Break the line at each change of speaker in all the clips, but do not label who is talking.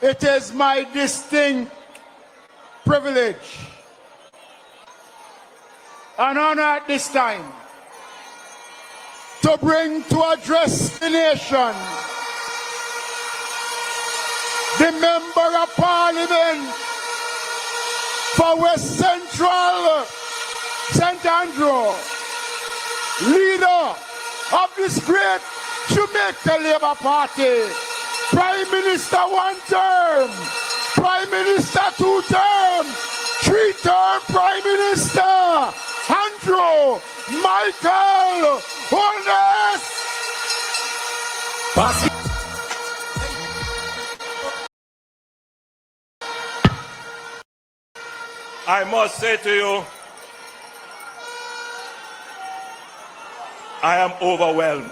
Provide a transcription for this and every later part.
It is my distinct privilege and honor at this time to bring to address the nation the Member of Parliament for West Central St. Andrew, leader of this great Jamaica Labour Party, Prime Minister 1 term, Prime Minister 2 term, 3-term Prime Minister, Andrew Michael Holness.
I must say to you, I am overwhelmed.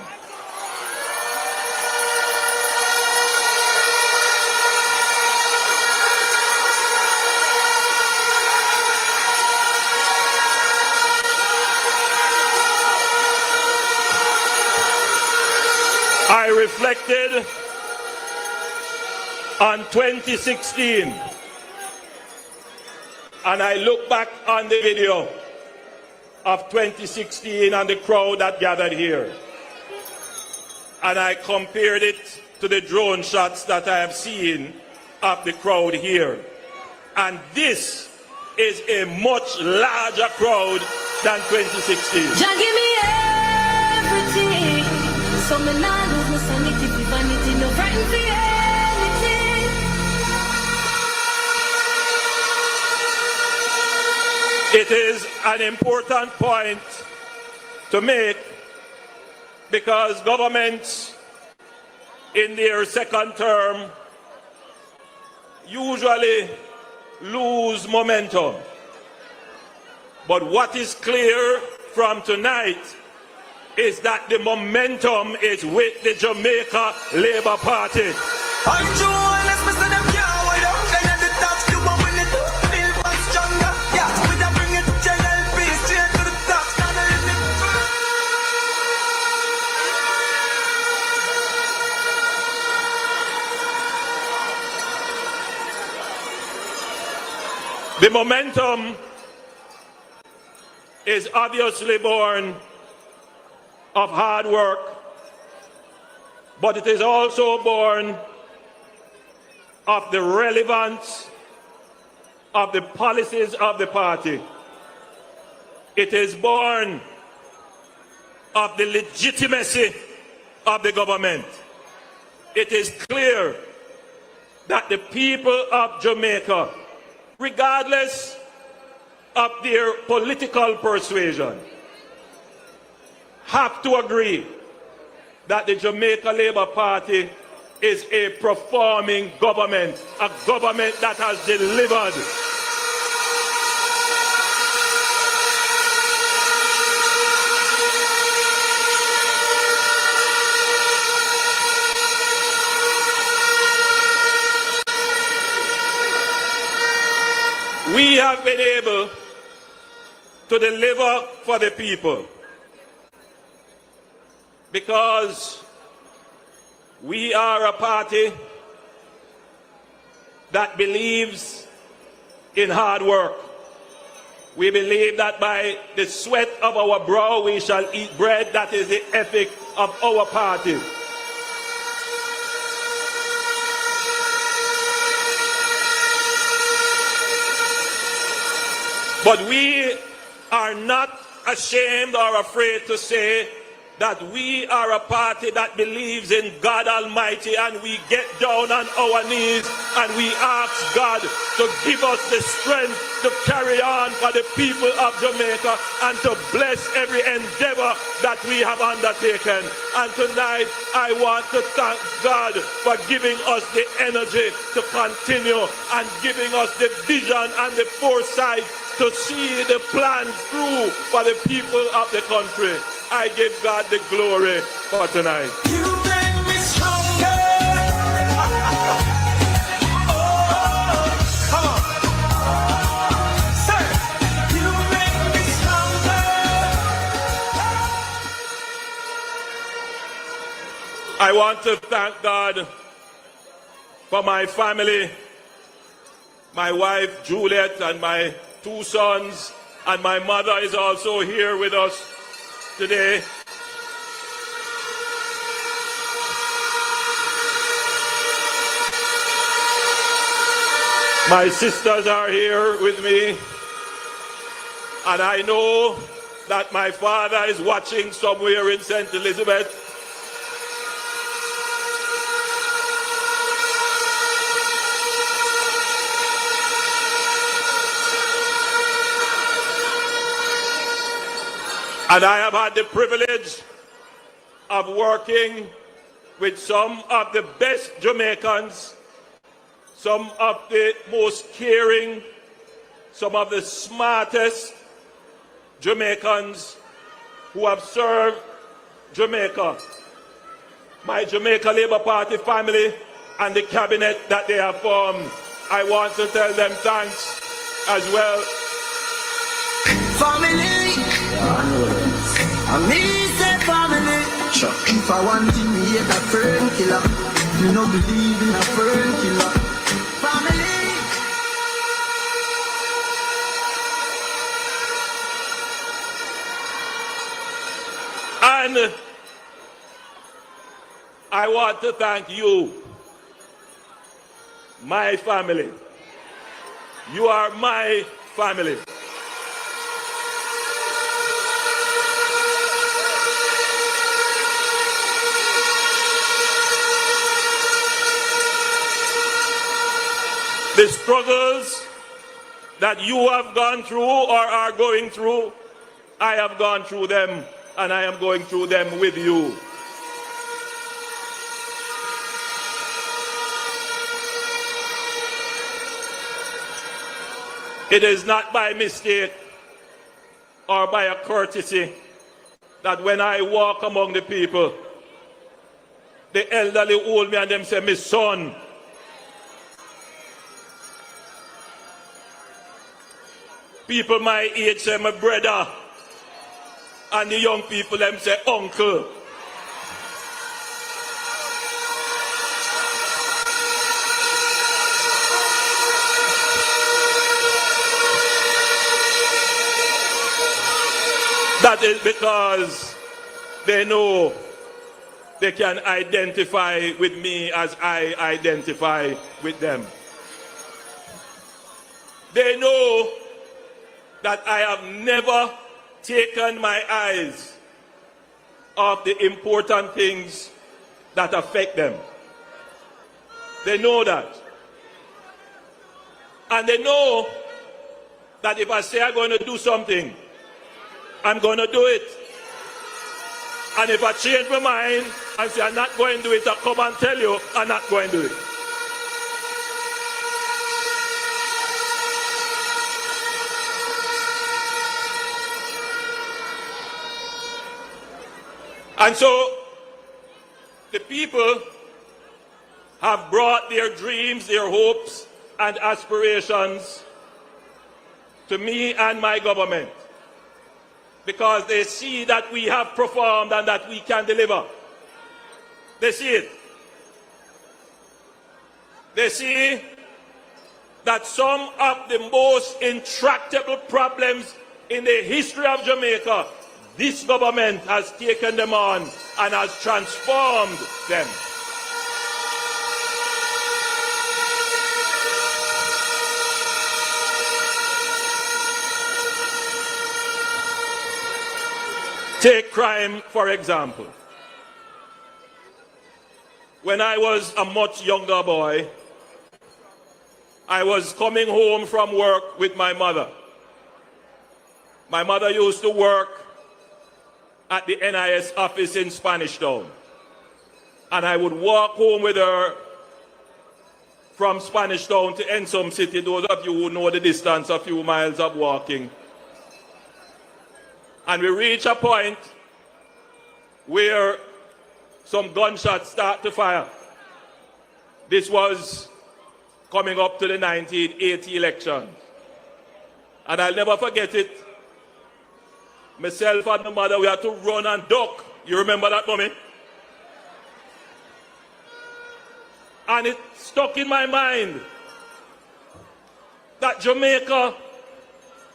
I reflected on 2016 and I look back on the video of 2016 and the crowd that gathered here. And I compared it to the drone shots that I have seen of the crowd here. And this is a much larger crowd than 2016.
Jah give me everything. So me nah lose my sanity, for vanity, no frightened for anything.
It is an important point to make because governments in their second term usually lose momentum. But what is clear from tonight is that the momentum is with the Jamaica Labour Party. The momentum is obviously born of hard work, but it is also born of the relevance of the policies of the party. It is born of the legitimacy of the government. It is clear that the people of Jamaica, regardless of their political persuasion, have to agree that the Jamaica Labour Party is a performing government, a government that has delivered. We have been able to deliver for the people because we are a party that believes in hard work. We believe that by the sweat of our brow we shall eat bread. That is the ethic of our party. But we are not ashamed or afraid to say that we are a party that believes in God Almighty, and we get down on our knees and we ask God to give us the strength to carry on for the people of Jamaica and to bless every endeavor that we have undertaken. And tonight I want to thank God for giving us the energy to continue and giving us the vision and the foresight to see the plan through for the people of the country. I give God the glory for tonight.
You make me stronger. Come on. Say, you make me stronger.
I want to thank God for my family, my wife Juliet and my 2 sons, and my mother is also here with us today. My sisters are here with me, and I know that my father is watching somewhere in St. Elizabeth. And I have had the privilege of working with some of the best Jamaicans, some of the most caring, some of the smartest Jamaicans who have served Jamaica. My Jamaica Labour Party family and the cabinet that they have formed. I want to tell them thanks as well.
Family, I mean say family. If I want to be a fern killer, me no believe in a fern killer. Family.
And I want to thank you, my family. You are my family. The struggles that you have gone through or are going through, I have gone through them, and I am going through them with you. It is not by mistake or by a courtesy that when I walk among the people, the elderly hold me and them say, "My son." People my age say, "My brother." And the young people them say, "Uncle." That is because they know they can identify with me as I identify with them. They know that I have never taken my eyes off the important things that affect them. They know that. And they know that if I say I'm going to do something, I'm going to do it. And if I change my mind and say I'm not going to do it, I'll come and tell you I'm not going to do it. And so the people have brought their dreams, their hopes and aspirations to me and my government because they see that we have performed and that we can deliver. They see it. They see that some of the most intractable problems in the history of Jamaica, this government has taken them on and has transformed them. Take crime, for example. When I was a much younger boy, I was coming home from work with my mother. My mother used to work at the NIS office in Spanish Town. And I would walk home with her from Spanish Town to Ensom City. Those of you who know the distance, a few miles of walking. And we reach a point where some gunshots start to fire. This was coming up to the 1980 election. And I'll never forget it. Myself and my mother, we had to run and duck. You remember that, mommy? And it stuck in my mind that Jamaica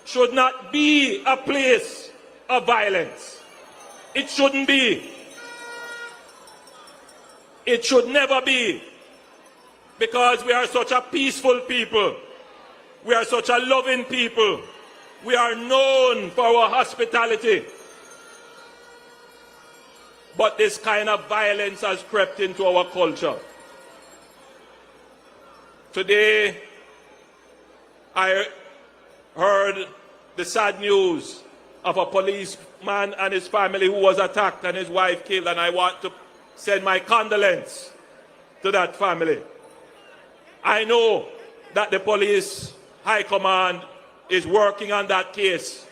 should not be a place of violence. It shouldn't be. It should never be. Because we are such a peaceful people. We are such a loving people. We are known for our hospitality. But this kind of violence has crept into our culture. Today, I heard the sad news of a policeman and his family who was attacked and his wife killed, and I want to send my condolence to that family. I know that the police high command is working on that case,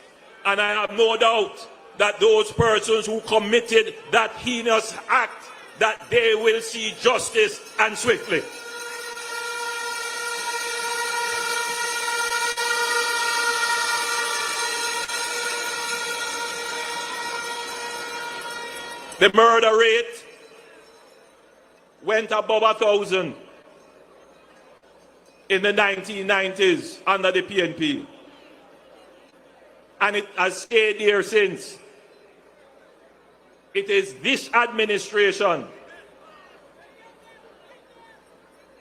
and I have no doubt that those persons who committed that heinous act, that they will see justice, and swiftly. The murder rate went above 1,000 in the 1990s under the PNP. And it has stayed there since. It is this administration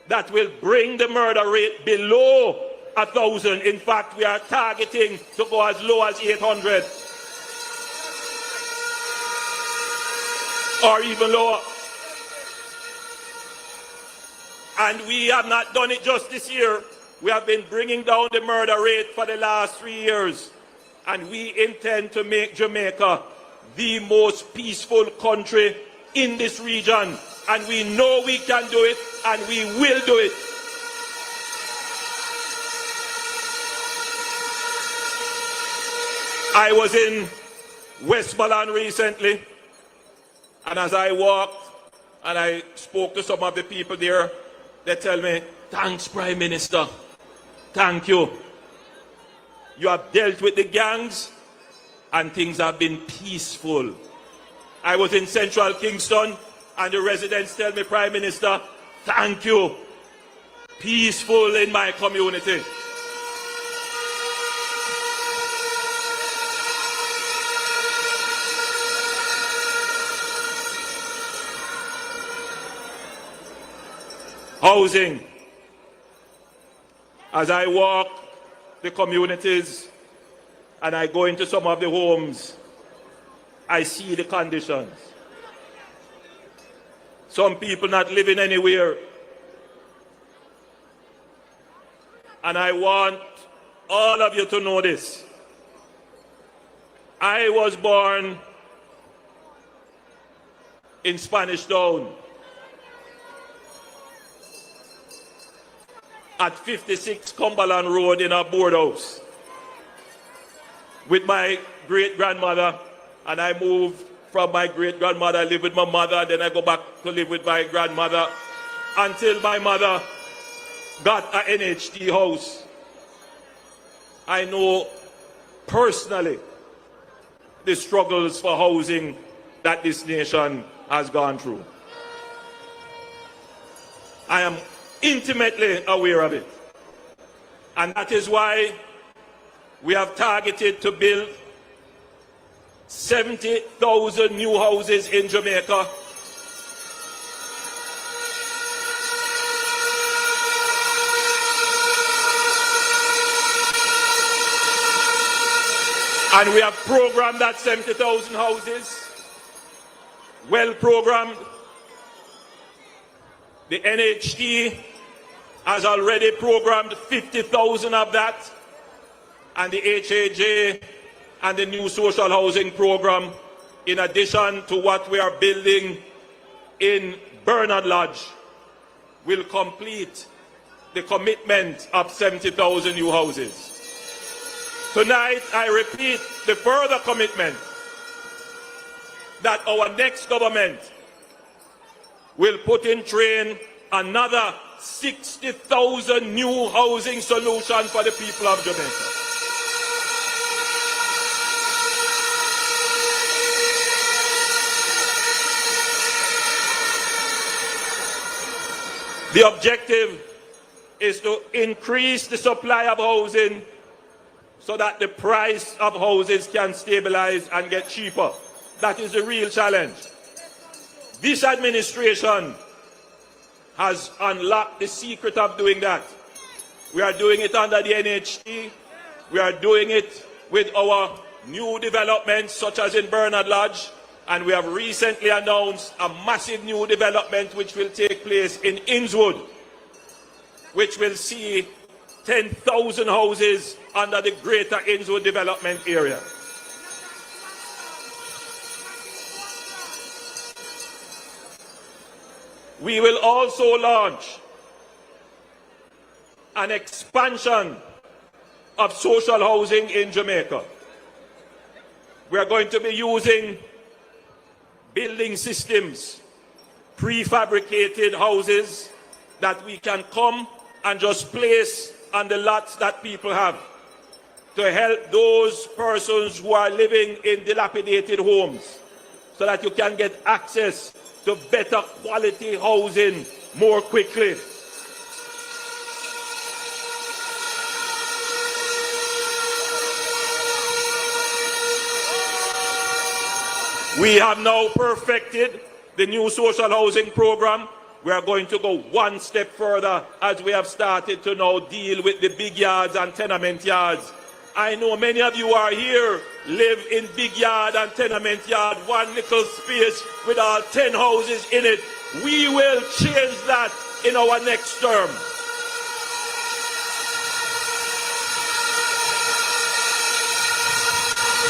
that will bring the murder rate below 1,000. In fact, we are targeting to go as low as 800. Or even lower. And we have not done it just this year. We have been bringing down the murder rate for the last 3 years. And we intend to make Jamaica the most peaceful country in this region. And we know we can do it, and we will do it. I was in Westmoreland recently. And as I walked and I spoke to some of the people there, they tell me, thanks, Prime Minister. Thank you. You have dealt with the gangs and things have been peaceful. I was in Central Kingston and the residents tell me, Prime Minister, thank you. Peaceful in my community. Housing. As I walk the communities and I go into some of the homes, I see the conditions. Some people not living anywhere. And I want all of you to know this. I was born in Spanish Town at 56 Cumberland Road in a board house with my great-grandmother, and I moved from my great-grandmother. I live with my mother, then I go back to live with my grandmother until my mother got an NHT house. I know personally the struggles for housing that this nation has gone through. I am intimately aware of it. And that is why we have targeted to build 70,000 new houses in Jamaica. And we have programmed that 70,000 houses, well programmed. The NHT has already programmed 50,000 of that, and the HAJ and the new social housing program, in addition to what we are building in Bernard Lodge, will complete the commitment of 70,000 new houses. Tonight, I repeat the further commitment that our next government will put in train another 60,000 new housing solution for the people of Jamaica. The objective is to increase the supply of housing so that the price of houses can stabilize and get cheaper. That is the real challenge. This administration has unlocked the secret of doing that. We are doing it under the NHT. We are doing it with our new developments, such as in Bernard Lodge. And we have recently announced a massive new development which will take place in Innswood, which will see 10,000 houses under the Greater Innswood development area. We will also launch an expansion of social housing in Jamaica. We are going to be using building systems, prefabricated houses that we can come and just place on the lots that people have to help those persons who are living in dilapidated homes so that you can get access to better quality housing more quickly. We have now perfected the new social housing program. We are going to go one step further as we have started to now deal with the big yards and tenement yards. I know many of you are here, live in big yard and tenement yard, one little space with all 10 houses in it. We will change that in our next term.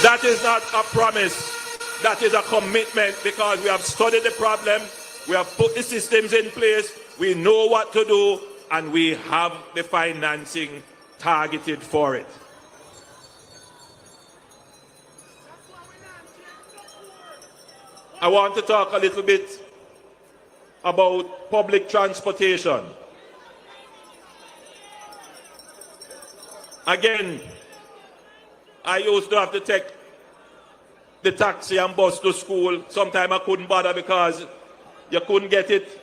That is not a promise. That is a commitment because we have studied the problem, we have put the systems in place, we know what to do, and we have the financing targeted for it. I want to talk a little bit about public transportation. Again, I used to have to take the taxi and bus to school. Sometimes I couldn't bother because you couldn't get it.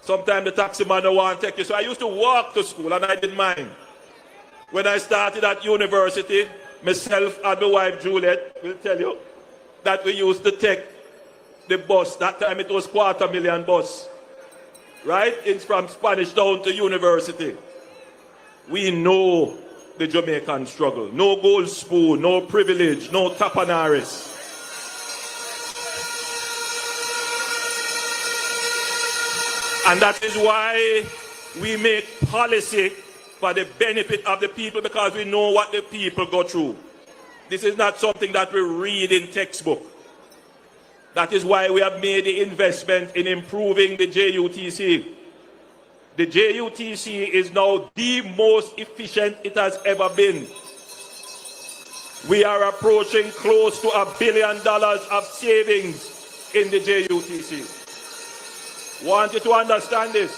Sometimes the taxi man don't want to take you. So I used to walk to school and I didn't mind. When I started at university, myself and my wife Juliet will tell you that we used to take the bus. That time it was 250,000 bus. Right? It's from Spanish Town to university. We know the Jamaican struggle. No gold spoon, no privilege, no tapanaris. And that is why we make policy for the benefit of the people, because we know what the people go through. This is not something that we read in textbook. That is why we have made the investment in improving the JUTC. The JUTC is now the most efficient it has ever been. We are approaching close to $1 billion of savings in the JUTC. Want you to understand this.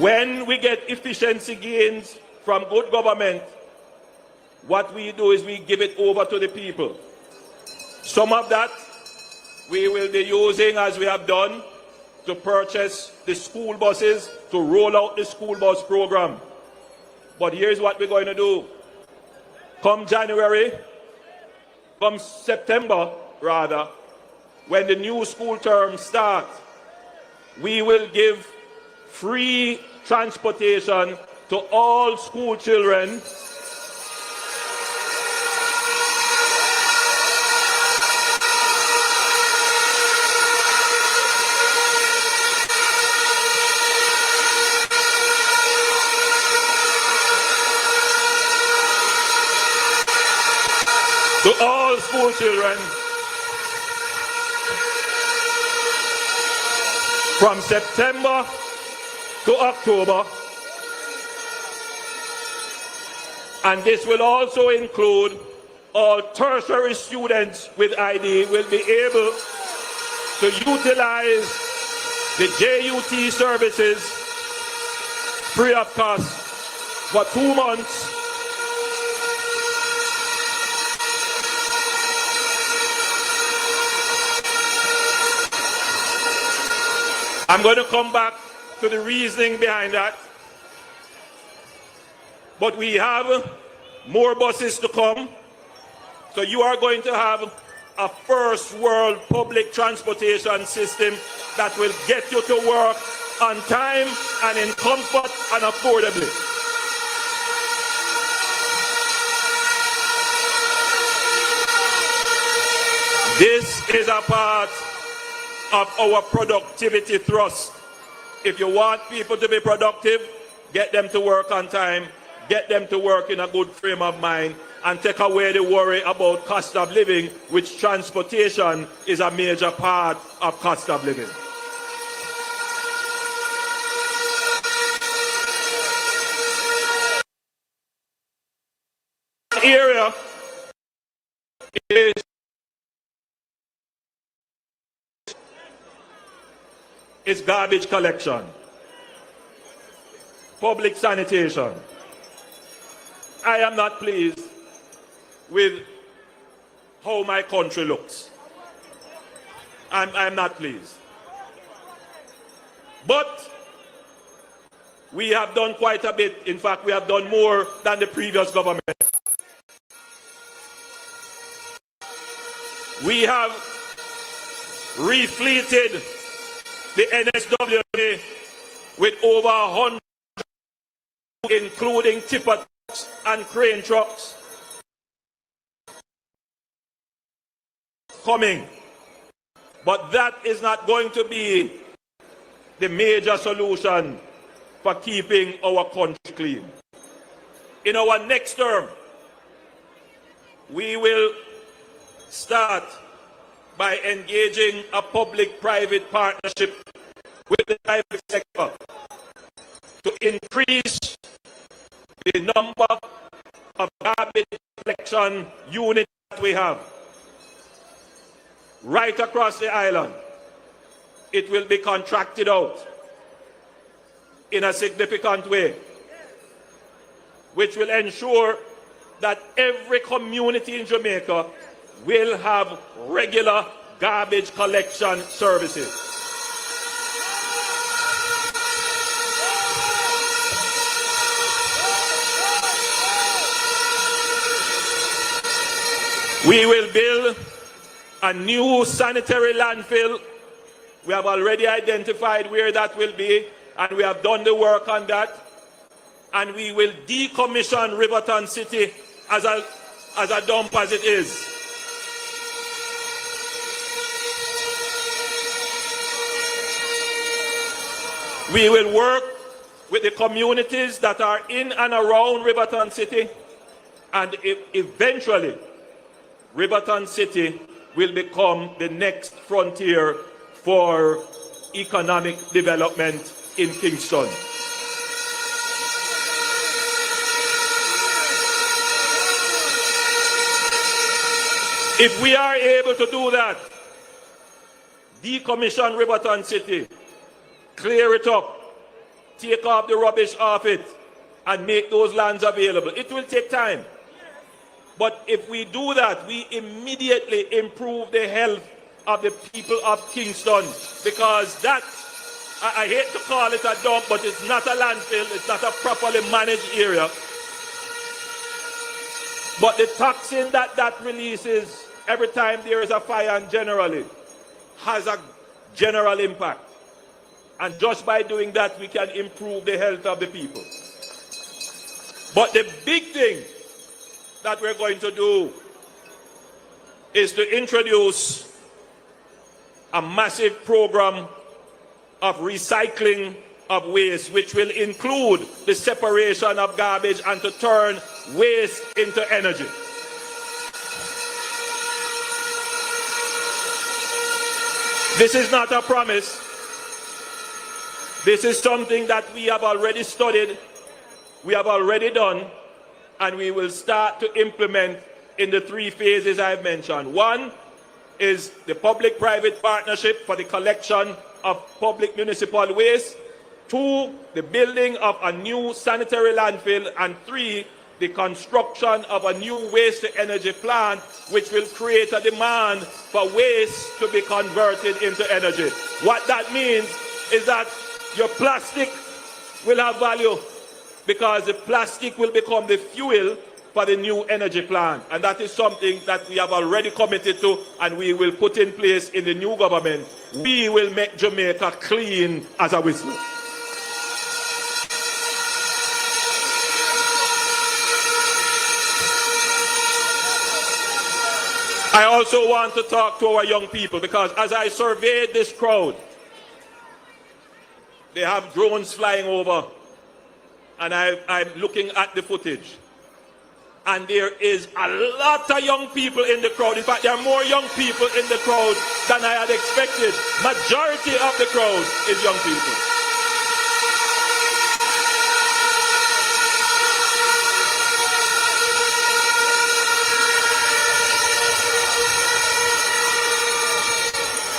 When we get efficiency gains from good government, what we do is we give it over to the people. Some of that we will be using, as we have done, to purchase the school buses, to roll out the school bus program. But here's what we're going to do. Come January, come September rather, when the new school term starts, we will give free transportation to all school children from September to October. And this will also include all tertiary students with ID will be able to utilize the JUT services free of cost for 2 months. I'm going to come back to the reasoning behind that. But we have more buses to come. So you are going to have a first world public transportation system that will get you to work on time and in comfort and affordably. This is a part of our productivity thrust. If you want people to be productive, get them to work on time, get them to work in a good frame of mind, and take away the worry about cost of living, which transportation is a major part of cost of living. Area is garbage collection, public sanitation. I am not pleased with how my country looks. I'm not pleased. But we have done quite a bit. In fact, we have done more than the previous government. We have refleeted the NSWA with over 100, including tipper trucks and crane trucks, coming. But that is not going to be the major solution for keeping our country clean. In our next term, we will start by engaging a public-private partnership with the private sector to increase the number of garbage collection units that we have right across the island. It will be contracted out in a significant way, which will ensure that every community in Jamaica will have regular garbage collection services. We will build a new sanitary landfill. We have already identified where that will be, and we have done the work on that. And we will decommission Riverton City as a dump as it is. We will work with the communities that are in and around Riverton City, and eventually Riverton City will become the next frontier for economic development in Kingston. If we are able to do that, decommission Riverton City, clear it up, take off the rubbish off it, and make those lands available. It will take time. But if we do that, we immediately improve the health of the people of Kingston, because that, I hate to call it a dump, but it's not a landfill, it's not a properly managed area. But the toxin that releases every time there is a fire, and generally has a general impact. And just by doing that, we can improve the health of the people. But the big thing that we're going to do is to introduce a massive program of recycling of waste, which will include the separation of garbage and to turn waste into energy. This is not a promise. This is something that we have already studied, we have already done, and we will start to implement in the 3 phases I've mentioned. One is the public-private partnership for the collection of public municipal waste. 2, the building of a new sanitary landfill. And 3, the construction of a new waste-to-energy plant, which will create a demand for waste to be converted into energy. What that means is that your plastic will have value because the plastic will become the fuel for the new energy plant. And that is something that we have already committed to and we will put in place in the new government. We will make Jamaica clean as a whistle. I also want to talk to our young people because as I surveyed this crowd, they have drones flying over and I'm looking at the footage. And there is a lot of young people in the crowd. In fact, there are more young people in the crowd than I had expected. Majority of the crowd is young people.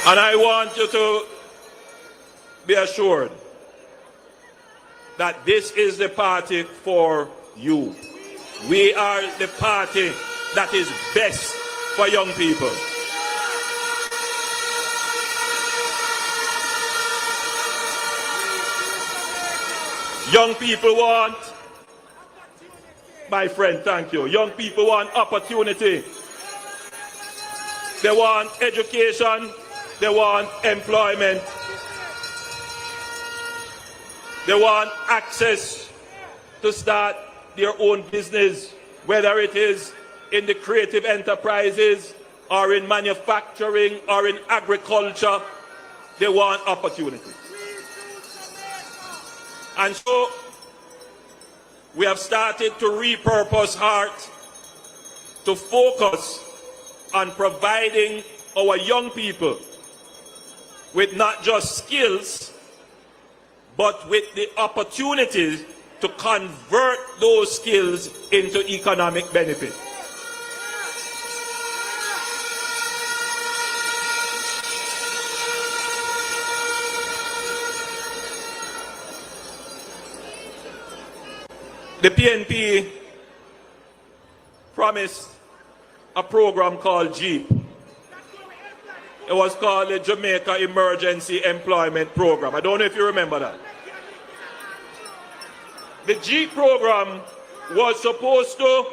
And I want you to be assured that this is the party for you. We are the party that is best for young people. Young people want, my friend, thank you. Young people want opportunity. They want education. They want employment. They want access to start their own business, whether it is in the creative enterprises or in manufacturing or in agriculture. They want opportunity. And so we have started to repurpose HEART to focus on providing our young people with not just skills, but with the opportunities to convert those skills into economic benefit. The PNP promised a program called JEEP. It was called the Jamaica Emergency Employment Program. I don't know if you remember that. The JEEP program was supposed to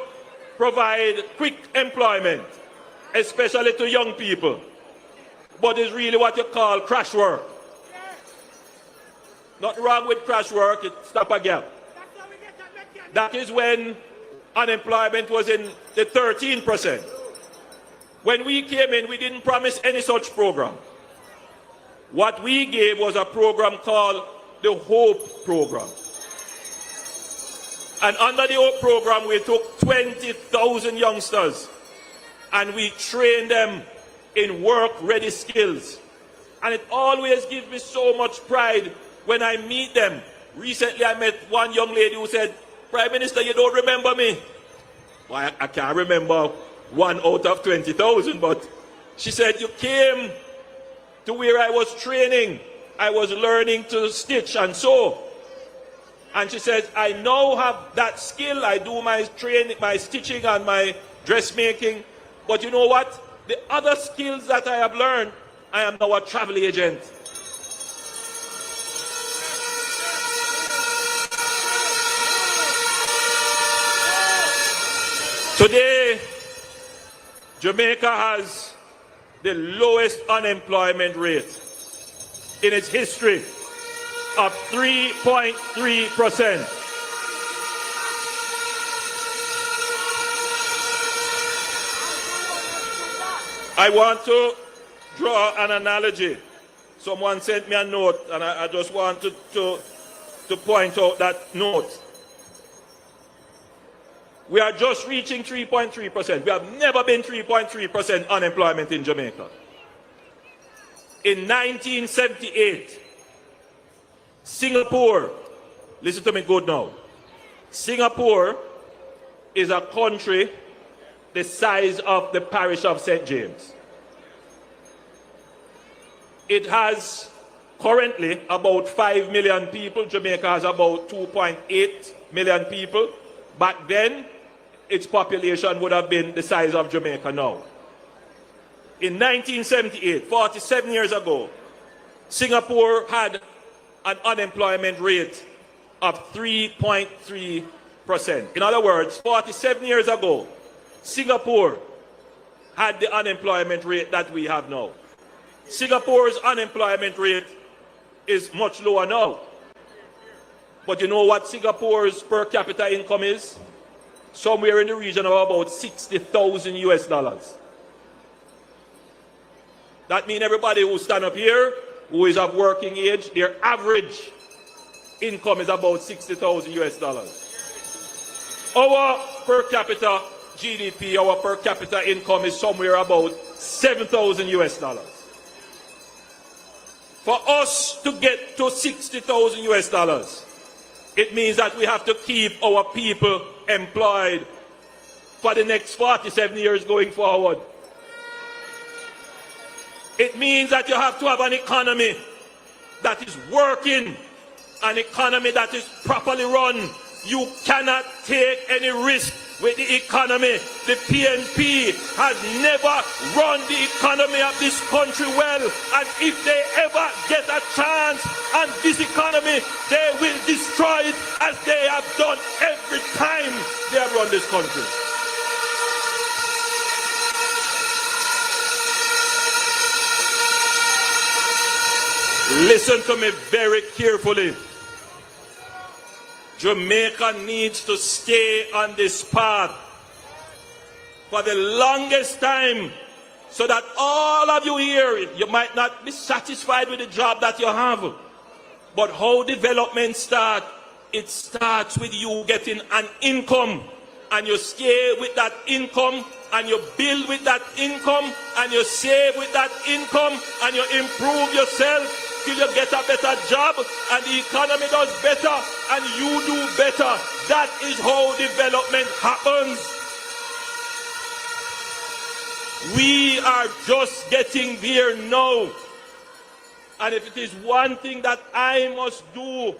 provide quick employment, especially to young people, but it's really what you call crash work. Nothing wrong with crash work, it's stop a gap. That is when unemployment was in the 13%. When we came in, we didn't promise any such program. What we gave was a program called the HOPE program. And under the HOPE program, we took 20,000 youngsters and we trained them in work-ready skills. And it always gives me so much pride when I meet them. Recently, I met one young lady who said, "Prime Minister, you don't remember me?" Well, I can't remember 1 out of 20,000, but she said, "You came to where I was training. I was learning to stitch and sew." And she said, "I now have that skill. I do my training, my stitching and my dressmaking. But you know what? The other skills that I have learned, I am now a travel agent." Today, Jamaica has the lowest unemployment rate in its history of 3.3%. I want to draw an analogy. Someone sent me a note and I just want to point out that note. We are just reaching 3.3%. We have never been 3.3% unemployment in Jamaica. In 1978, Singapore, listen to me good now. Singapore is a country the size of the parish of St. James. It has currently about 5 million people. Jamaica has about 2.8 million people. Back then, its population would have been the size of Jamaica now. In 1978, 47 years ago, Singapore had an unemployment rate of 3.3%. In other words, 47 years ago, Singapore had the unemployment rate that we have now. Singapore's unemployment rate is much lower now. But you know what Singapore's per capita income is? Somewhere in the region of about $60,000 US. That means everybody who stand up here, who is of working age, their average income is about $60,000 US. Our per capita GDP, our per capita income is somewhere about $7,000 US. For us to get to $60,000 US, it means that we have to keep our people employed for the next 47 years going forward. It means that you have to have an economy that is working, an economy that is properly run. You cannot take any risk with the economy. The PNP has never run the economy of this country well, and if they ever get a chance on this economy, they will destroy it as they have done every time they have run this country. Listen to me very carefully. Jamaica needs to stay on this path for the longest time, so that all of you here, you might not be satisfied with the job that you have, but how development starts, it starts with you getting an income, and you stay with that income, and you build with that income, and you save with that income, and you improve yourself till you get a better job, and the economy does better, and you do better. That is how development happens. We are just getting there now. And if it is one thing that I must do,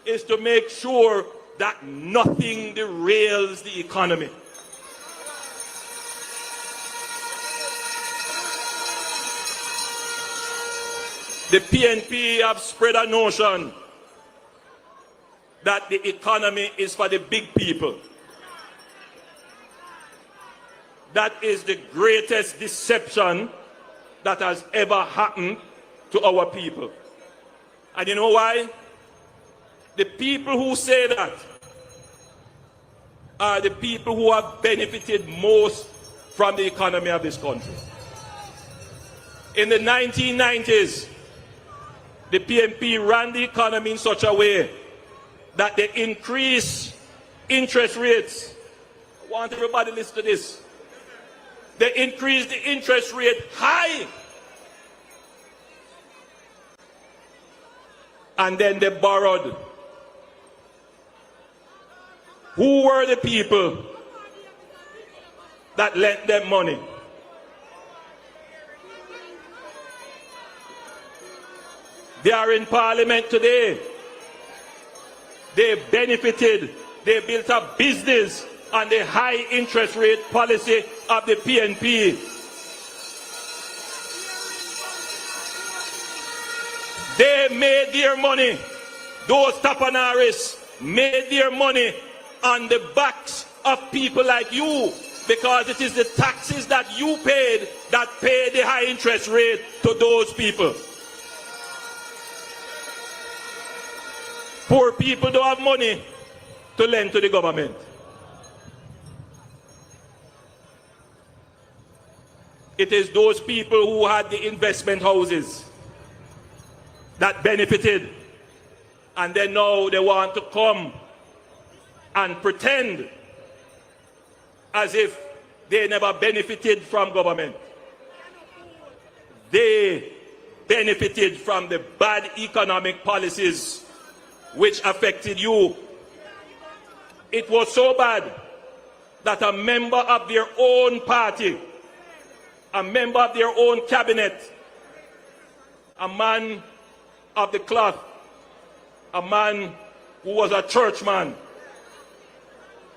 is to make sure that nothing derails the economy. The PNP have spread a notion that the economy is for the big people. That is the greatest deception that has ever happened to our people. And you know why? The people who say that are the people who have benefited most from the economy of this country. In the 1990s, the PNP ran the economy in such a way that they increased interest rates. I want everybody to listen to this. They increased the interest rate high. And then they borrowed. Who were the people that lent them money? They are in Parliament today. They benefited. They built a business on the high interest rate policy of the PNP. They made their money. Those Tapanaris made their money on the backs of people like you, because it is the taxes that you paid that pay the high interest rate to those people. Poor people don't have money to lend to the government. It is those people who had the investment houses that benefited, and then now they want to come and pretend as if they never benefited from government. They benefited from the bad economic policies which affected you. It was so bad that a member of their own party, a member of their own cabinet, a man of the cloth, a man who was a churchman,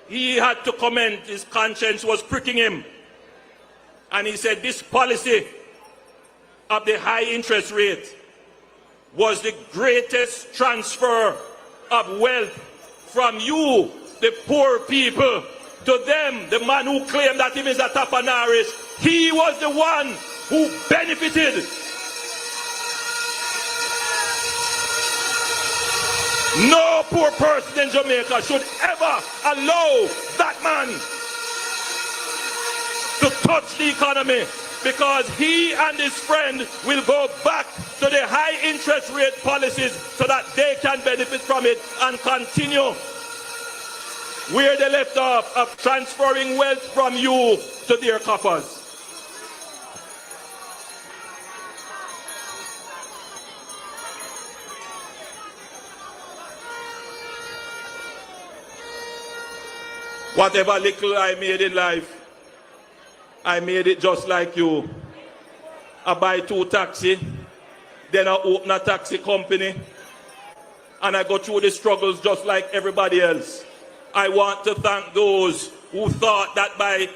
he had to comment, his conscience was pricking him. And he said, this policy of the high interest rate was the greatest transfer of wealth from you, the poor people, to them, the man who claimed that he is a Tapanaris. He was the one who benefited. No poor person in Jamaica should ever allow that man to touch the economy, because he and his friend will go back to the high interest rate policies so that they can benefit from it and continue where they left off, of transferring wealth from you to their coffers. Whatever little I made in life, I made it just like you. I buy 2 taxis, then I open a taxi company, and I go through the struggles just like everybody else. I want to thank those who thought that by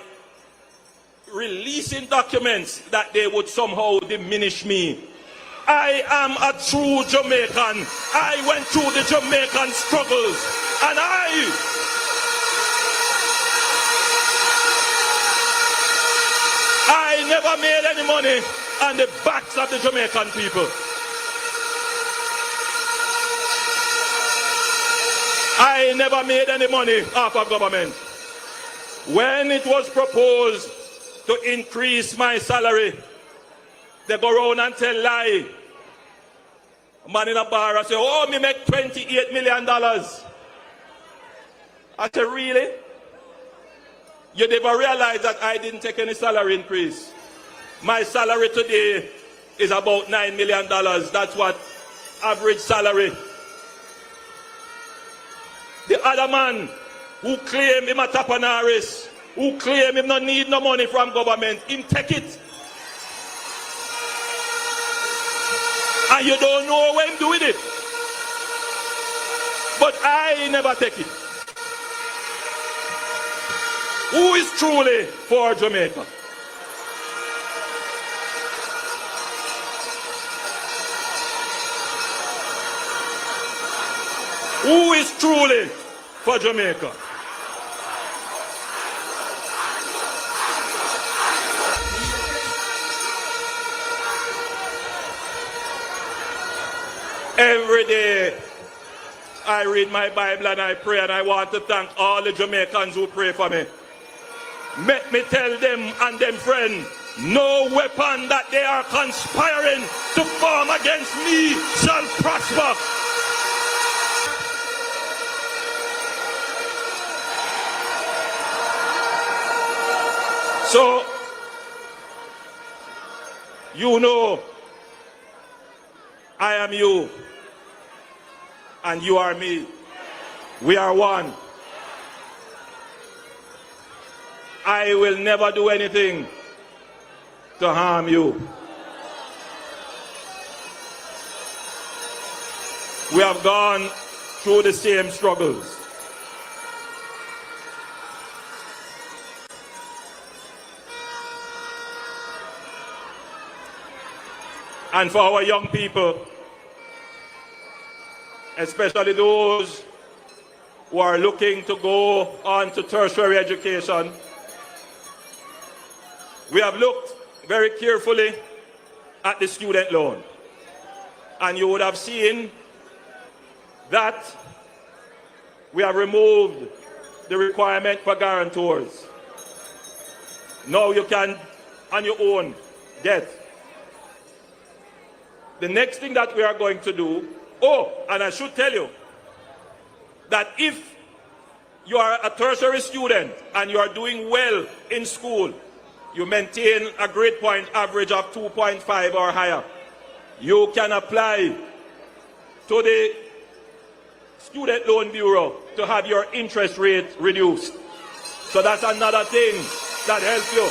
releasing documents that they would somehow diminish me. I am a true Jamaican. I went through the Jamaican struggles, and I never made any money on the backs of the Jamaican people. I never made any money off of government. When it was proposed to increase my salary, they go around and tell lie. A man in a bar and say, oh, me make $28 million. I said, really? You never realize that I didn't take any salary increase. My salary today is about $9 million. That's what average salary. The other man who claim him a Tapanaris, who claim him not need no money from government, him take it. And you don't know when him doing it. But I never take it. Who is truly for Jamaica? Who is truly for Jamaica? Every day I read my Bible and I pray, and I want to thank all the Jamaicans who pray for me. Let me tell them and them friend, no weapon that they are conspiring to form against me shall prosper. So, you know, I am you, and you are me. We are one. I will never do anything to harm you. We have gone through the same struggles. And for our young people, especially those who are looking to go on to tertiary education, we have looked very carefully at the student loan. And you would have seen that we have removed the requirement for guarantors. Now you can, on your own, get. The next thing that we are going to do, and I should tell you, that if you are a tertiary student and you are doing well in school, you maintain a grade point average of 2.5 or higher, you can apply to the Student Loan Bureau to have your interest rate reduced. So that's another thing that helps you.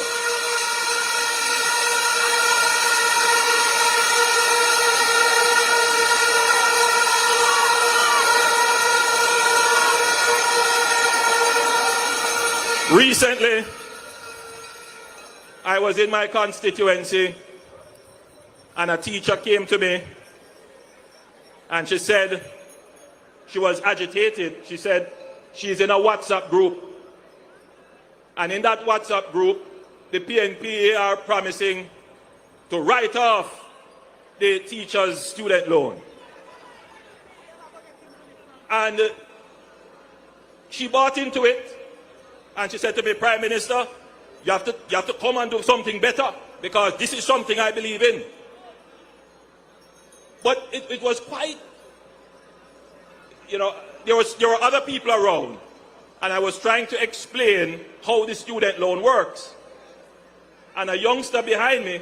Recently, I was in my constituency and a teacher came to me And she said she was agitated. She said she's in a WhatsApp group. And in that WhatsApp group, the PNP are promising to write off the teacher's student loan. And she bought into it, and she said to me, Prime Minister, you have to come and do something better, because this is something I believe in. But it was quite, you know, there were other people around, and I was trying to explain how the student loan works. And a youngster behind me,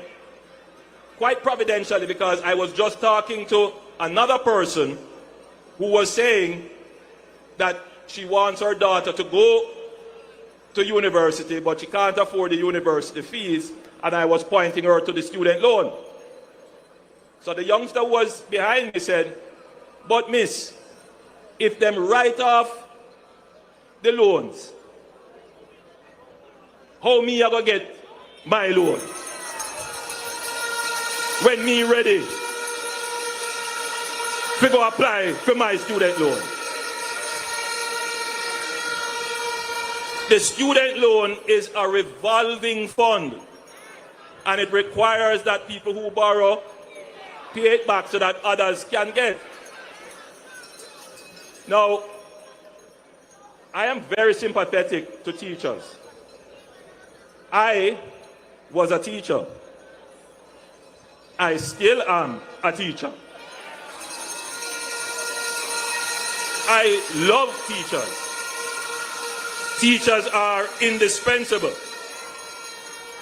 quite providentially, because I was just talking to another person who was saying that she wants her daughter to go to university, but she can't afford the university fees, and I was pointing her to the student loan. So the youngster was behind me said, but miss, if them write off the loans, how me I gonna get my loan? When me ready to go apply for my student loan. The student loan is a revolving fund, and it requires that people who borrow pay it back so that others can get. Now, I am very sympathetic to teachers. I was a teacher. I still am a teacher. I love teachers. Teachers are indispensable,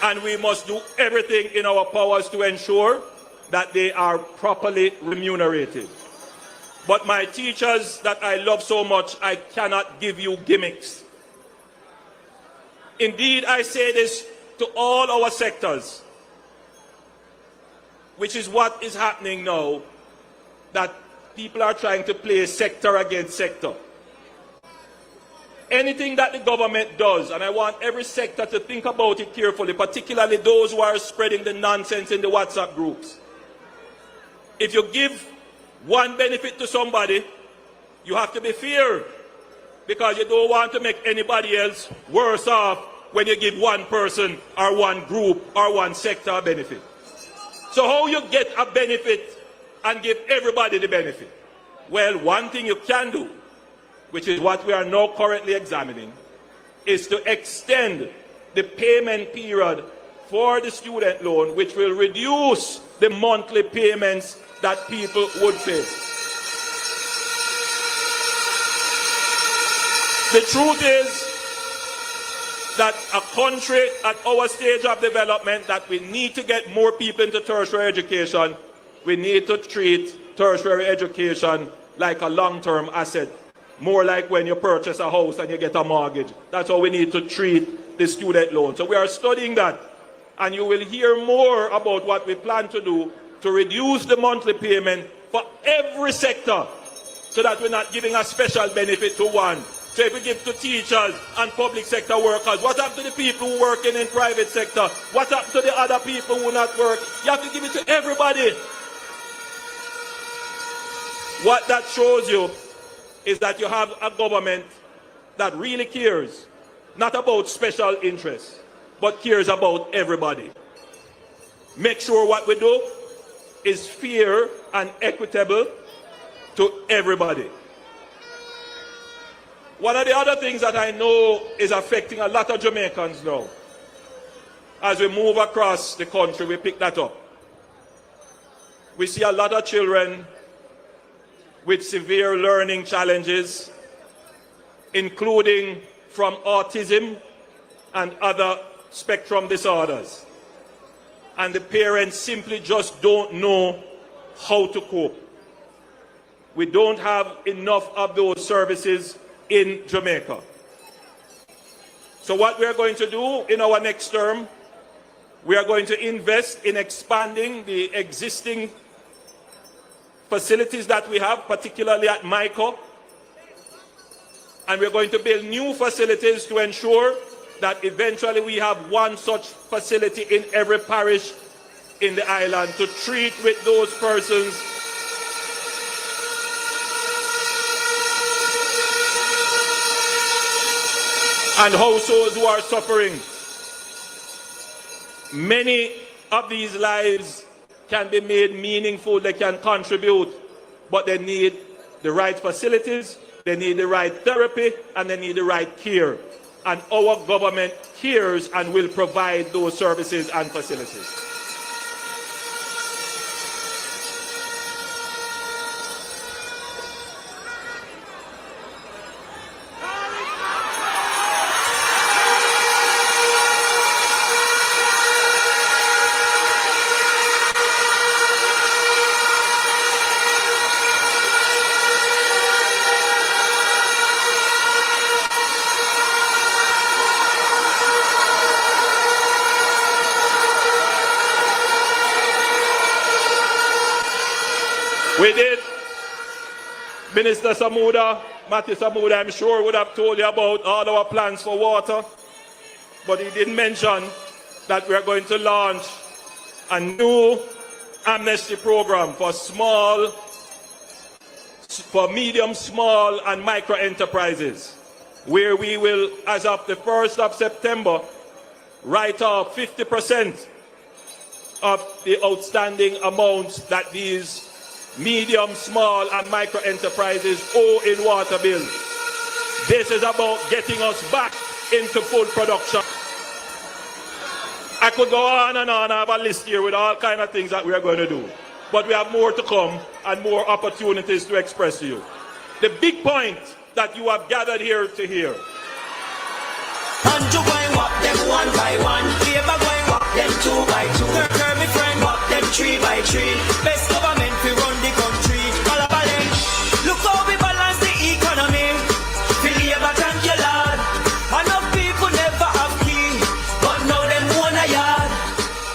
and we must do everything in our powers to ensure that they are properly remunerated. But my teachers that I love so much, I cannot give you gimmicks. Indeed, I say this to all our sectors, which is what is happening now, that people are trying to play sector against sector. Anything that the government does, and I want every sector to think about it carefully, particularly those who are spreading the nonsense in the WhatsApp groups. If you give one benefit to somebody, you have to be fair, because you don't want to make anybody else worse off when you give one person or one group or one sector a benefit. So how you get a benefit and give everybody the benefit? Well, one thing you can do, which is what we are now currently examining, is to extend the payment period for the student loan, which will reduce the monthly payments that people would pay. The truth is that a country at our stage of development, that we need to get more people into tertiary education, we need to treat tertiary education like a long-term asset. More like when you purchase a house and you get a mortgage. That's how we need to treat the student loan. So we are studying that, and you will hear more about what we plan to do to reduce the monthly payment for every sector, so that we're not giving a special benefit to one. So if we give to teachers and public sector workers, what happened to the people who work in private sector? What happened to the other people who not work? You have to give it to everybody. What that shows you is that you have a government that really cares, not about special interests, but cares about everybody. Make sure what we do is fair and equitable to everybody. One of the other things that I know is affecting a lot of Jamaicans now, as we move across the country, we pick that up. We see a lot of children with severe learning challenges, including from autism and other spectrum disorders. And the parents simply just don't know how to cope. We don't have enough of those services in Jamaica. So what we are going to do in our next term, we are going to invest in expanding the existing facilities that we have, particularly at MICO, and we're going to build new facilities to ensure that eventually we have one such facility in every parish in the island to treat with those persons and households who are suffering. Many of these lives can be made meaningful, they can contribute, but they need the right facilities, they need the right therapy, and they need the right care. And our government cares and will provide those services and facilities. We did. Minister Samuda, Matthew Samuda, I'm sure would have told you about all our plans for water, but he didn't mention that we are going to launch a new amnesty program for medium, small, and micro enterprises, where we will, as of the 1st of September, write off 50% of the outstanding amounts that these medium, small, and micro enterprises owe in water bills. This is about getting us back into full production. I could go on and on. I have a list here with all kinds of things that we are going to do. But we have more to come and more opportunities to express to you. The big point that you have gathered here to hear.
And to go and walk them one by one. Labour go and walk them two by two. Curve me friend, walk them three by three. Best government we run the country. All about them. Look how we balance the economy. We Labour, thank you Lord. Enough people never have key, but now them own a yard.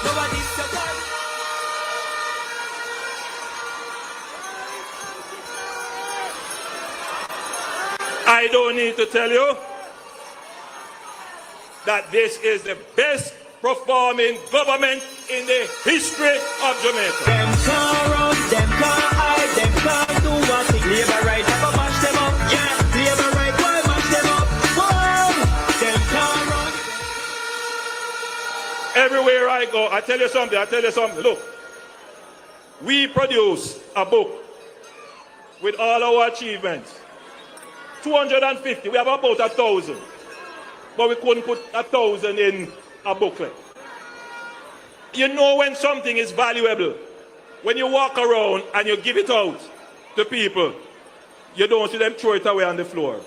Nobody's so good.
I don't need to tell you that this is the best performing government in the history of Jamaica.
Them can't run, them can't hide, them can't do what they Labour right, never mash them up. Yeah, Labour right, why mash them up? Whoa, them can't run.
Everywhere I go, I tell you something. Look, we produce a book with all our achievements. 250, we have about 1,000. But we couldn't put 1,000 in a booklet. You know when something is valuable, when you walk around and you give it out to people, you don't see them throw it away on the floor.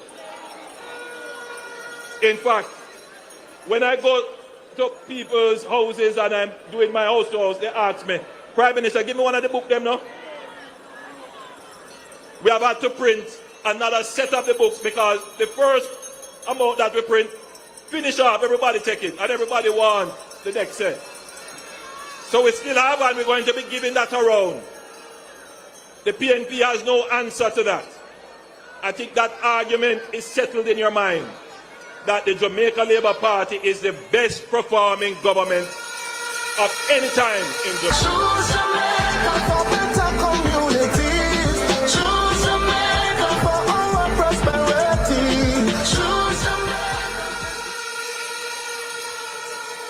In fact, when I go to people's houses and I'm doing my house to house, they ask me, Prime Minister, give me one of the books them now. We have had to print another set of the books because the first amount that we print, finish off, everybody take it, and everybody wants the next set. So we still have, and we're going to be giving that around. The PNP has no answer to that. I think that argument is settled in your mind, that the Jamaica Labour Party is the best performing government of any time in Jamaica.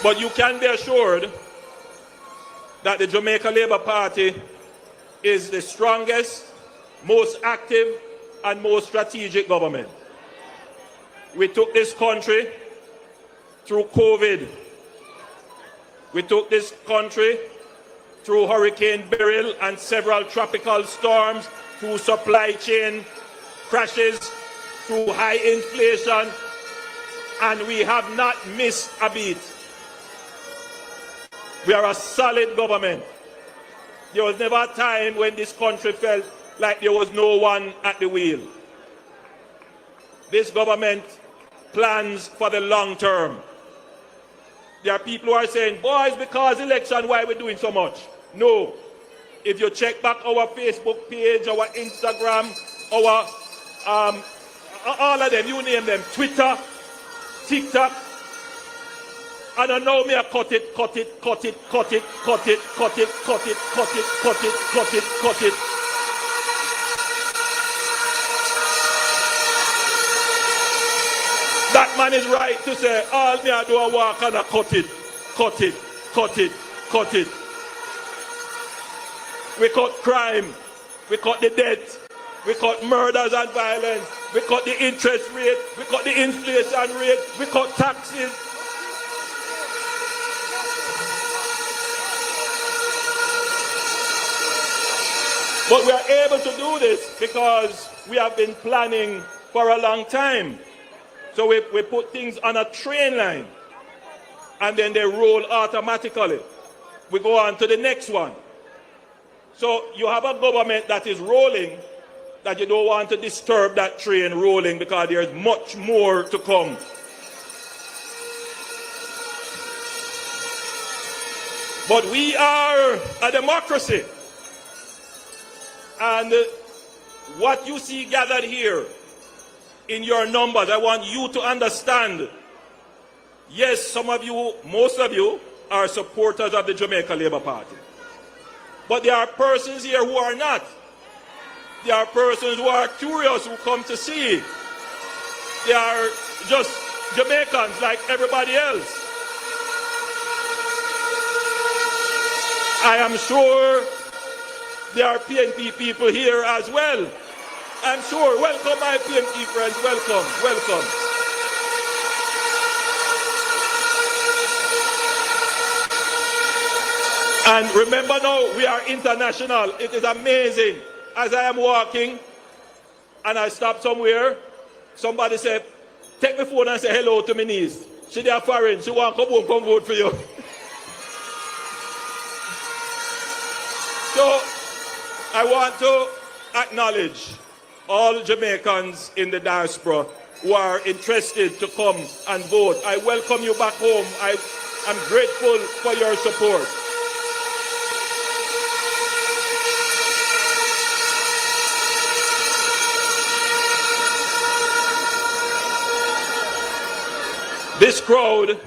But you can be assured that the Jamaica Labour Party is the strongest, most active, and most strategic government. We took this country through COVID. We took this country through Hurricane Beryl and several tropical storms, through supply chain crashes, through high inflation, and we have not missed a beat. We are a solid government. There was never a time when this country felt like there was no one at the wheel. This government plans for the long term. There are people who are saying, boys, because election, why are we doing so much? No. If you check back our Facebook page, our Instagram, our, all of them, you name them, Twitter, TikTok, I don't know me, I cut it. That man is right to say, all me I do a walk and I cut it, cut it, cut it, cut it. We cut crime, we cut the debt, we cut murders and violence, we cut the interest rate, we cut the inflation rate, we cut taxes. But we are able to do this because we have been planning for a long time. So we put things on a train line and then they roll automatically. We go on to the next one. So you have a government that is rolling, that you don't want to disturb that train rolling because there's much more to come. But we are a democracy. And what you see gathered here in your numbers, I want you to understand, yes, some of you, most of you, are supporters of the Jamaica Labour Party. But there are persons here who are not. There are persons who are curious, who come to see. They are just Jamaicans like everybody else. I am sure there are PNP people here as well. I'm sure. Welcome, my PNP friends. Welcome, welcome. And remember now, we are international. It is amazing. As I am walking and I stop somewhere, somebody said, take my phone and say hello to my niece. She is foreign. She want to come home, come vote for you. So, I want to acknowledge all Jamaicans in the diaspora who are interested to come and vote. I welcome you back home. I am grateful for your support. This crowd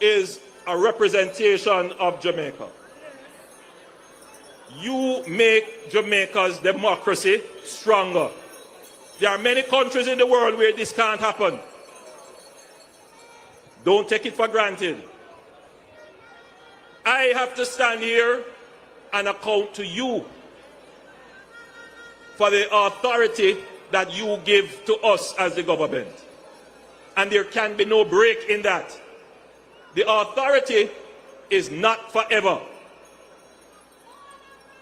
is a representation of Jamaica. You make Jamaica's democracy stronger. There are many countries in the world where this can't happen. Don't take it for granted. I have to stand here and account to you for the authority that you give to us as the government. And there can be no break in that. The authority is not forever.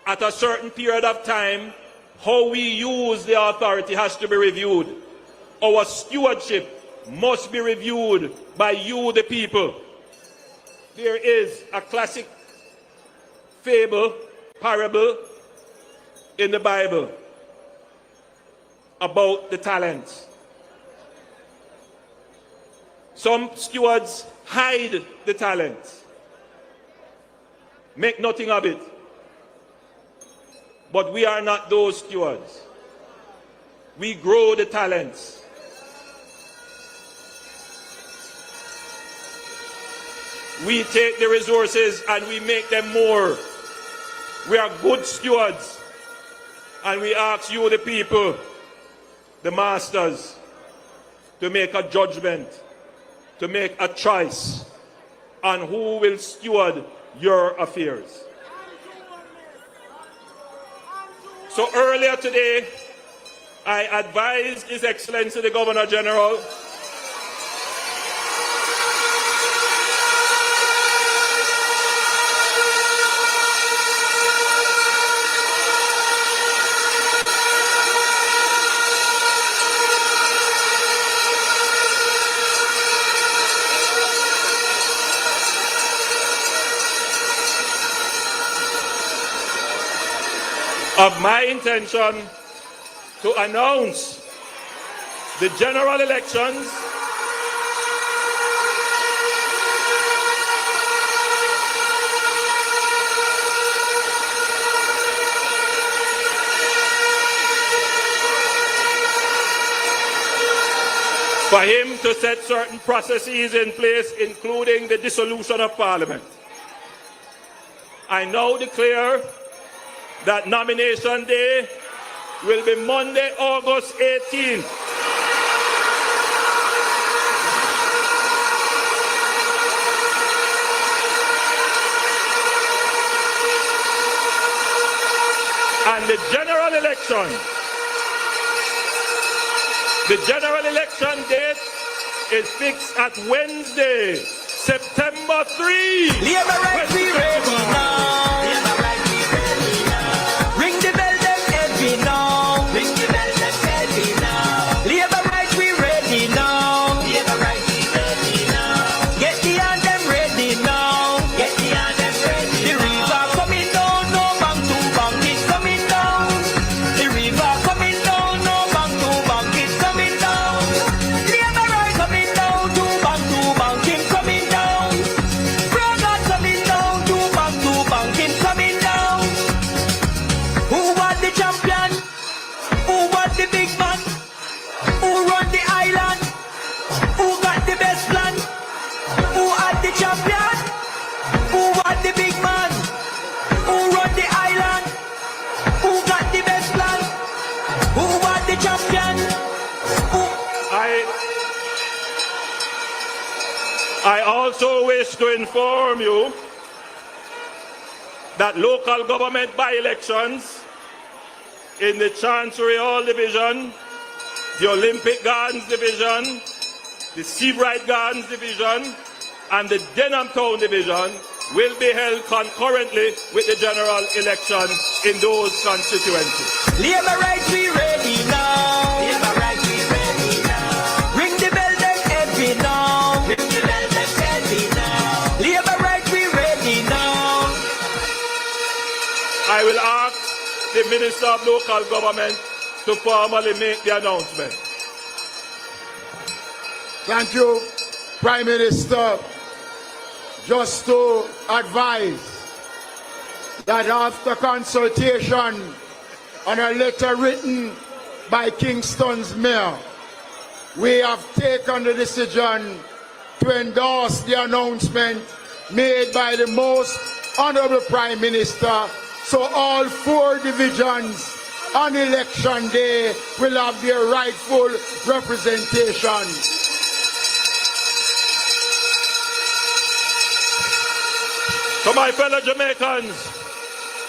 At a certain period of time, how we use the authority has to be reviewed. Our stewardship must be reviewed by you, the people. There is a classic fable, parable in the Bible about the talents. Some stewards hide the talents, make nothing of it. But we are not those stewards. We grow the talents. We take the resources and we make them more. We are good stewards. And we ask you, the people, the masters, to make a judgment, to make a choice on who will steward your affairs. So earlier today, I advised His Excellency the Governor General of my intention to announce the general elections for him to set certain processes in place, including the dissolution of Parliament. I now declare that nomination day will be Monday, August 18th. And the general election date is fixed at Wednesday, September 3.
Labour right, we ready now. Labour right, we ready now. Ring the bell, them heavy now. Ring the bell, them heavy now. Labour right, we ready now. Labour right, we ready now. Get the anthem ready now. Get the anthem ready. The river coming down, no bank to bank, it's coming down. The river coming down, no bank to bank, it's coming down. Labour right coming down, to bank, him coming down. Brother coming down, to bank, him coming down. Who was the champion? Who was the big man? Who run the island? Who got the best plan? Who had the champion? Who was the big man? Who run the island? Who got the best plan? Who was the champion? Who?
I also wish to inform you that local government by-elections in the Chancery Hall Division, the Olympic Gardens Division, the Seabright Gardens Division, and the Denham Town Division will be held concurrently with the general election in those constituencies.
Labour right, we ready now. Labour right, we ready now. Ring the bell, them heavy now. Ring the bell, them heavy now. Labour right, we ready now.
I will ask the Minister of Local Government to formally make the announcement.
Thank you, Prime Minister. Just to advise that after consultation on a letter written by Kingston's mayor, we have taken the decision to endorse the announcement made by the most honorable Prime Minister, so all 4 divisions on election day will have their rightful representation.
To my fellow Jamaicans,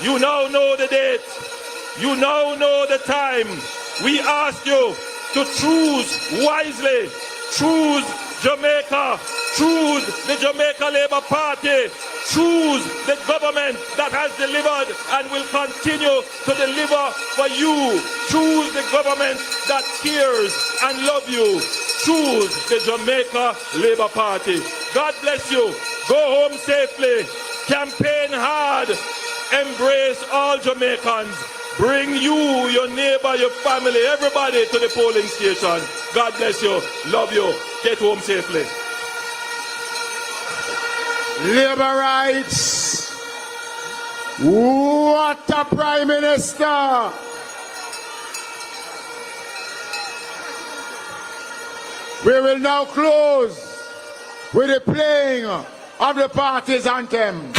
you now know the date, you now know the time. We ask you to choose wisely, choose Jamaica, choose the Jamaica Labour Party, choose the government that has delivered and will continue to deliver for you. Choose the government that cares and loves you. Choose the Jamaica Labour Party. God bless you. Go home safely. Campaign hard. Embrace all Jamaicans. Bring you, your neighbor, your family, everybody to the polling station. God bless you. Love you. Get home safely.
Labour rights. What a Prime Minister. We will now close with the playing of the party's anthem.